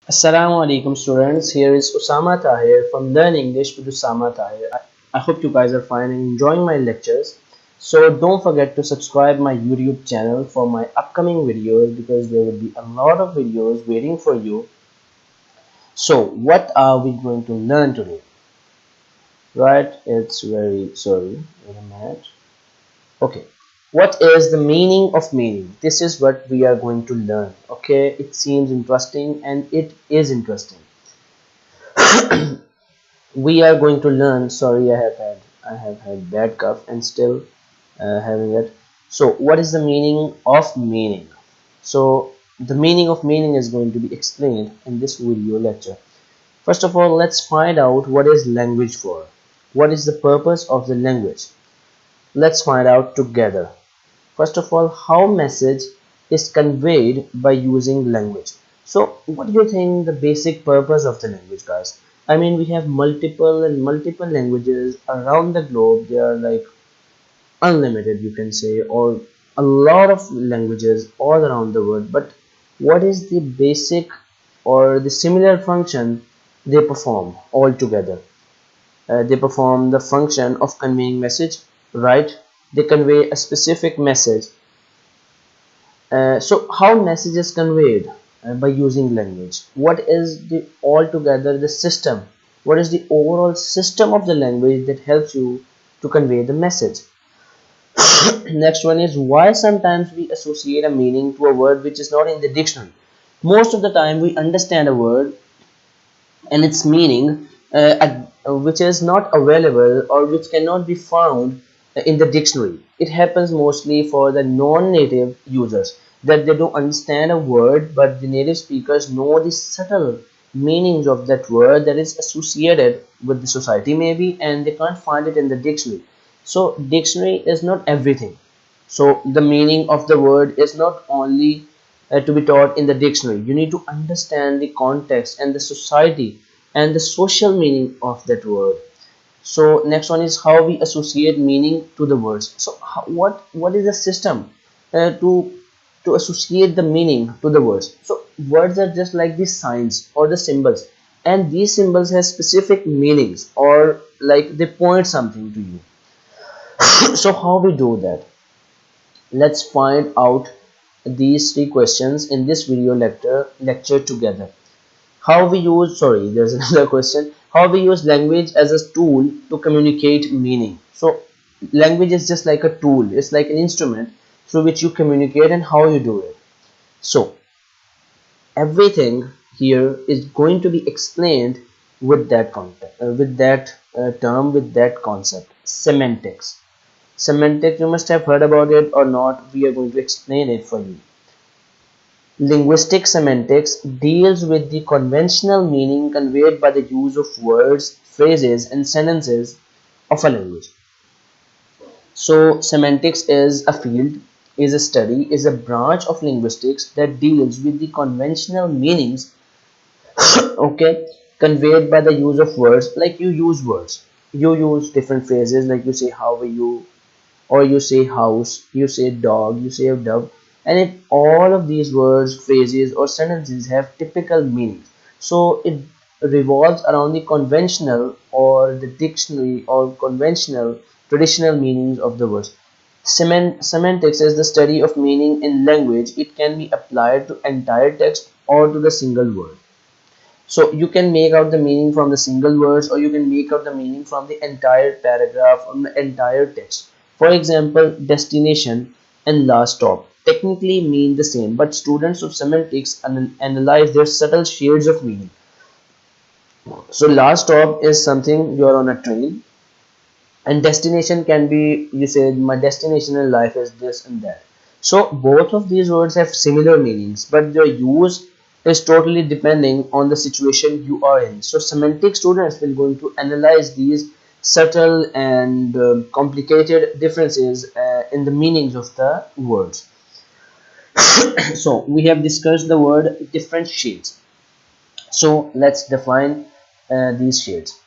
Assalamu alaikum students, here is Usama Tahir from Learn English with Usama Tahir. I hope you guys are fine and enjoying my lectures. So don't forget to subscribe my YouTube channel for my upcoming videos because there will be a lot of videos waiting for you. So what are we going to learn today? Right, it's very sorry, wait a minute. Okay, what is the meaning of meaning? This is what we are going to learn. Okay, it seems interesting and it is interesting. We are going to learn, sorry, I have had bad cough and still having it. So what is the meaning of meaning? So the meaning of meaning is going to be explained in this video lecture. First of all, let's find out what is language for. What is the purpose of the language? Let's find out together. First of all, how message is conveyed by using language. So what do you think the basic purpose of the language, guys? I mean, we have multiple languages around the globe. They are like unlimited, you can say, or a lot of languages all around the world. But what is the basic or the similar function they perform all together? They perform the function of conveying message, right? They convey a specific message. So how message is conveyed by using language? What is the altogether the system? What is the overall system of the language that helps you to convey the message? Next one is why sometimes we associate a meaning to a word which is not in the dictionary. Most of the time we understand a word and its meaning which is not available or which cannot be found in the dictionary. It happens mostly for the non-native users that they don't understand a word, but the native speakers know the subtle meanings of that word that is associated with the society maybe, and they can't find it in the dictionary. So dictionary is not everything. So the meaning of the word is not only to be taught in the dictionary. You need to understand the context and the society and the social meaning of that word. So next one is how we associate meaning to the words. So what is the system to associate the meaning to the words? So words are just like the signs or the symbols, and these symbols have specific meanings or like they point something to you. So how we do that? Let's find out these three questions in this video lecture together. How we use, sorry, there's another question. How we use language as a tool to communicate meaning. So language is just like a tool. It's like an instrument through which you communicate and how you do it. So everything here is going to be explained with that concept, with that term, with that concept, semantics. Semantics, you must have heard about it or not. We are going to explain it for you. Linguistic semantics deals with the conventional meaning conveyed by the use of words, phrases, and sentences of a language. So, semantics is a field, is a study, is a branch of linguistics that deals with the conventional meanings, okay, conveyed by the use of words. Like you use words, you use different phrases, like you say, how are you, or you say house, you say dog, you say a dove, and all of these words, phrases, or sentences have typical meanings. So it revolves around the conventional or the dictionary or conventional traditional meanings of the words. Semantics is the study of meaning in language. It can be applied to entire text or to the single word. So you can make out the meaning from the single words, or you can make out the meaning from the entire paragraph, from the entire text. For example, destination and last stop technically mean the same, but students of semantics analyze their subtle shades of meaning. So last stop is something you're on a train, and destination can be, you say, my destination in life is this and that. So both of these words have similar meanings, but their use is totally depending on the situation you are in. So semantic students will going to analyze these subtle and complicated differences in the meanings of the words. So we have discussed the word different shades. So let's define these shades.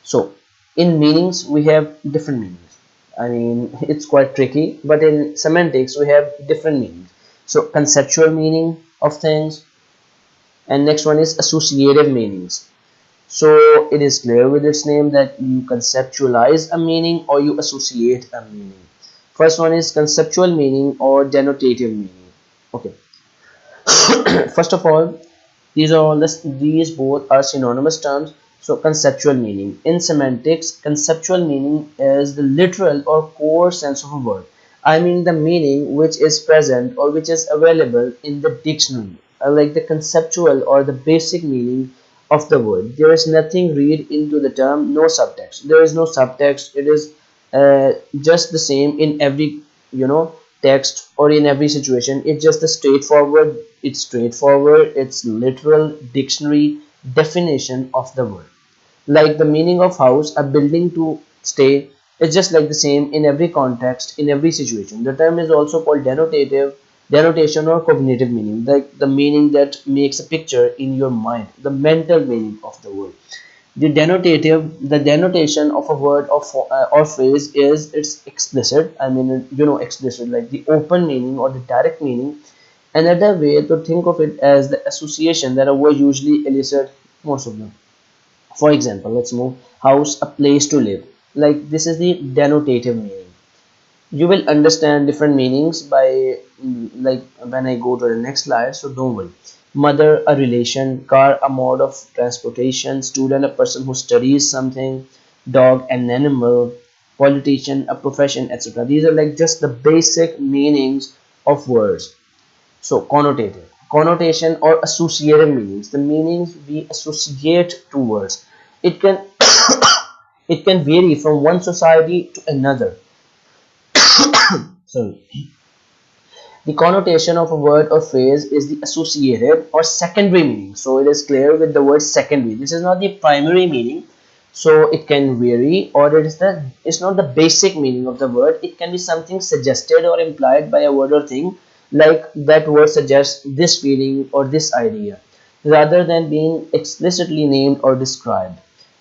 So in meanings we have different meanings. I mean, it's quite tricky, but in semantics we have different meanings. So conceptual meaning of things, And next one is associative meanings. So it is clear with its name that you conceptualize a meaning or you associate a meaning. First one is conceptual meaning or denotative meaning. Okay. First of all, these both are synonymous terms. So conceptual meaning. In semantics, conceptual meaning is the literal or core sense of a word. I mean the meaning which is present or which is available in the dictionary. Like the conceptual or the basic meaning of the word. There is nothing read into the term, no subtext. There is no subtext. It is just the same in every text or in every situation. It's just a straightforward, it's literal dictionary definition of the word. Like the meaning of house, a building to stay, is just like the same in every context, in every situation. The term is also called denotation or cognitive meaning, like the meaning that makes a picture in your mind, the mental meaning of the word. The denotation of a word or phrase is it's explicit. I mean, explicit, like the open meaning or the direct meaning. Another way to think of it as the association that a word usually elicit, most of them. For example, let's move house, a place to live. Like this is the denotative meaning. You will understand different meanings by like when I go to the next slide, so don't worry. Mother, a relation. Car, a mode of transportation. Student, a person who studies something. Dog, an animal. Politician, a profession, etc. These are like just the basic meanings of words. So connotative, connotation or associative meanings, the meanings we associate to words. It can it can vary from one society to another. Sorry. The connotation of a word or phrase is the associative or secondary meaning. So it is clear with the word secondary. This is not the primary meaning. So it can vary, or it's not the basic meaning of the word. It can be something suggested or implied by a word or thing, like that word suggests this feeling or this idea, rather than being explicitly named or described.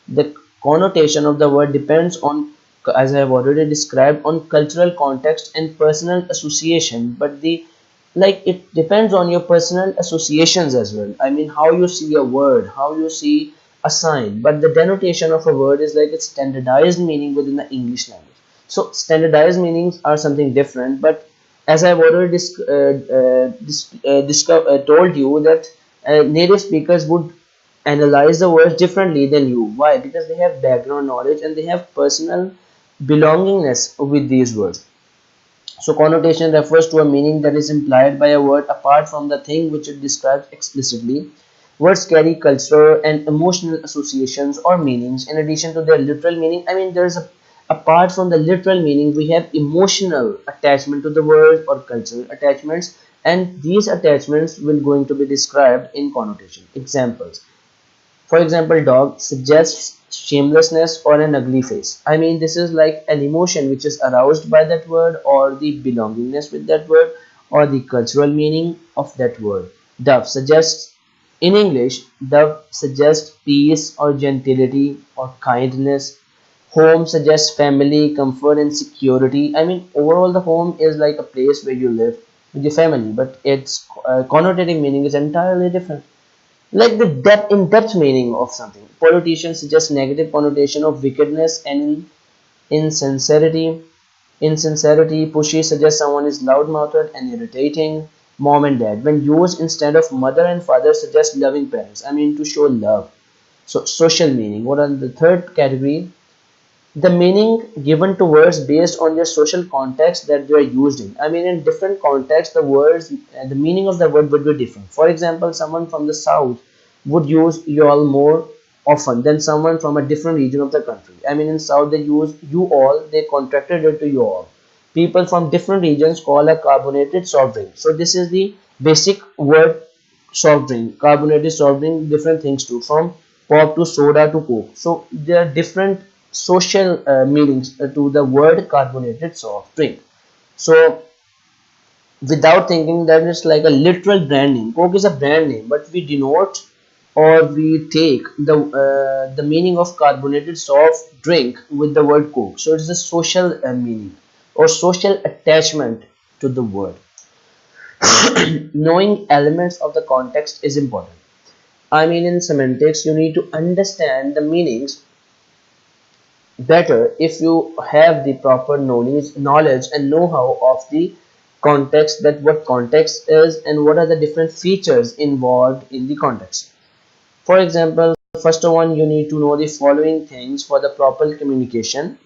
The connotation of the word depends on, as I have already described, on cultural context and personal association, but it depends on your personal associations as well. I mean, how you see a word, how you see a sign. But the denotation of a word is like its standardized meaning within the English language. So standardized meanings are something different, but as I've already told you that native speakers would analyze the words differently than you. Why? Because they have background knowledge and they have personal belongingness with these words. So connotation refers to a meaning that is implied by a word apart from the thing which it describes explicitly. Words carry cultural and emotional associations or meanings in addition to their literal meaning. I mean, apart from the literal meaning, we have emotional attachment to the word or cultural attachments, and these attachments will going to be described in connotation. Examples. For example, dog suggests shamelessness or an ugly face. I mean, this is like an emotion which is aroused by that word, or the belongingness with that word, or the cultural meaning of that word. Dove suggests, in English, dove suggests peace or gentility or kindness. Home suggests family, comfort, and security. I mean, overall, the home is like a place where you live with your family, but its connotative meaning is entirely different. Like the in-depth meaning of something. Politician suggests negative connotation of wickedness and insincerity. Insincerity, pushy suggests someone is loud-mouthed and irritating. Mom and dad, when used instead of mother and father, suggest loving parents. I mean, to show love. So social meaning. What are the third category? The meaning given to words based on their social context that they are used in. I mean, in different contexts, the meaning of the word would be different. For example, someone from the south would use y'all more often than someone from a different region of the country. I mean, in south they use you all, they contracted it to you all. People from different regions call a carbonated soft drink. So this is the basic word soft drink. Carbonated soft drink, different things too, from pop to soda to coke. So there are different social meanings to the word carbonated soft drink. So without thinking that it's like a literal brand name. Coke is a brand name, but we denote or we take the meaning of carbonated soft drink with the word Coke. So it's a social meaning or social attachment to the word. Knowing elements of the context is important. I mean, in semantics, you need to understand the meanings better if you have the proper knowledge and know-how of the context, that what context is and what are the different features involved in the context. For example, first one, you need to know the following things for the proper communication.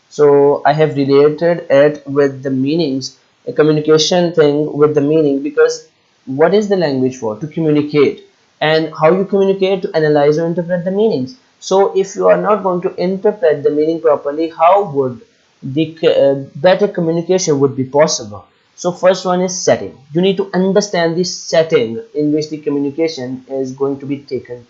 So I have related it with the meanings, a communication thing with the meaning, because what is the language for? To communicate. And how you communicate? To analyze or interpret the meanings. So if you are not going to interpret the meaning properly, how would the better communication would be possible? So first one is setting. You need to understand the setting in which the communication is going to be taken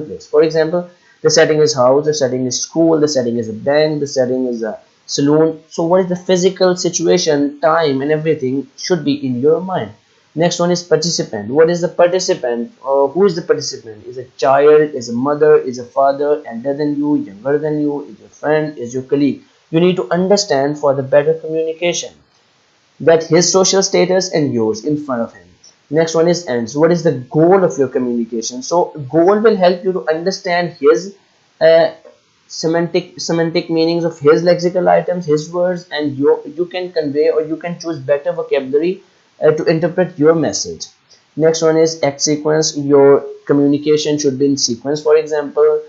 place. For example, the setting is house, the setting is school, the setting is a bank, the setting is a saloon. So what is the physical situation, time and everything should be in your mind. Next one is participant. What is the participant? Who is the participant? Is a child, is a mother, is a father, elder than you, younger than you, is your friend, is your colleague. You need to understand for the better communication that his social status and yours in front of him. Next one is ends. What is the goal of your communication? So goal will help you to understand his uh, semantic meanings of his lexical items, his words, and you can convey or you can choose better vocabulary to interpret your message. Next one is act sequence. Your communication should be in sequence. For example,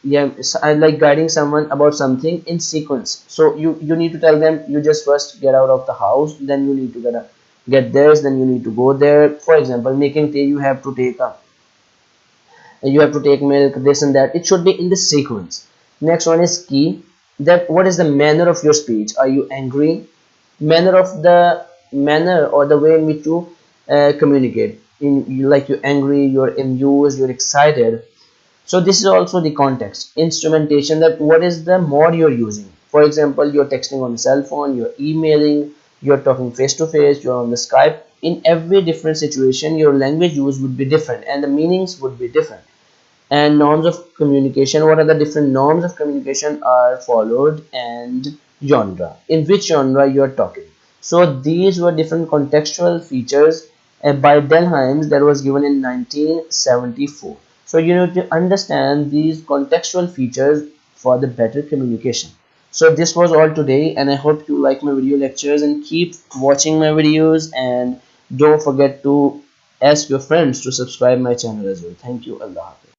yeah, I like guiding someone about something in sequence. So you need to tell them, you just first get out of the house, then you need to get this, then you need to go there. For example, making tea, you have to take milk, this and that. It should be in the sequence. Next one is key, that what is the manner of your speech? Are you angry? Manner or the way in which you communicate, like you're angry, you're amused, you're excited. So this is also the context. Instrumentation, that what is the mode you're using. For example, you're texting on the cell phone, you're emailing, you're talking face to face, you're on the Skype. In every different situation, your language use would be different and the meanings would be different. And norms of communication, what are the different norms of communication are followed, and genre, in which genre you are talking. So these were different contextual features by Delheims that was given in 1974. So you need to understand these contextual features for the better communication. So this was all today, and I hope you like my video lectures and keep watching my videos, and don't forget to ask your friends to subscribe my channel as well. Thank you. Allah Hafiz.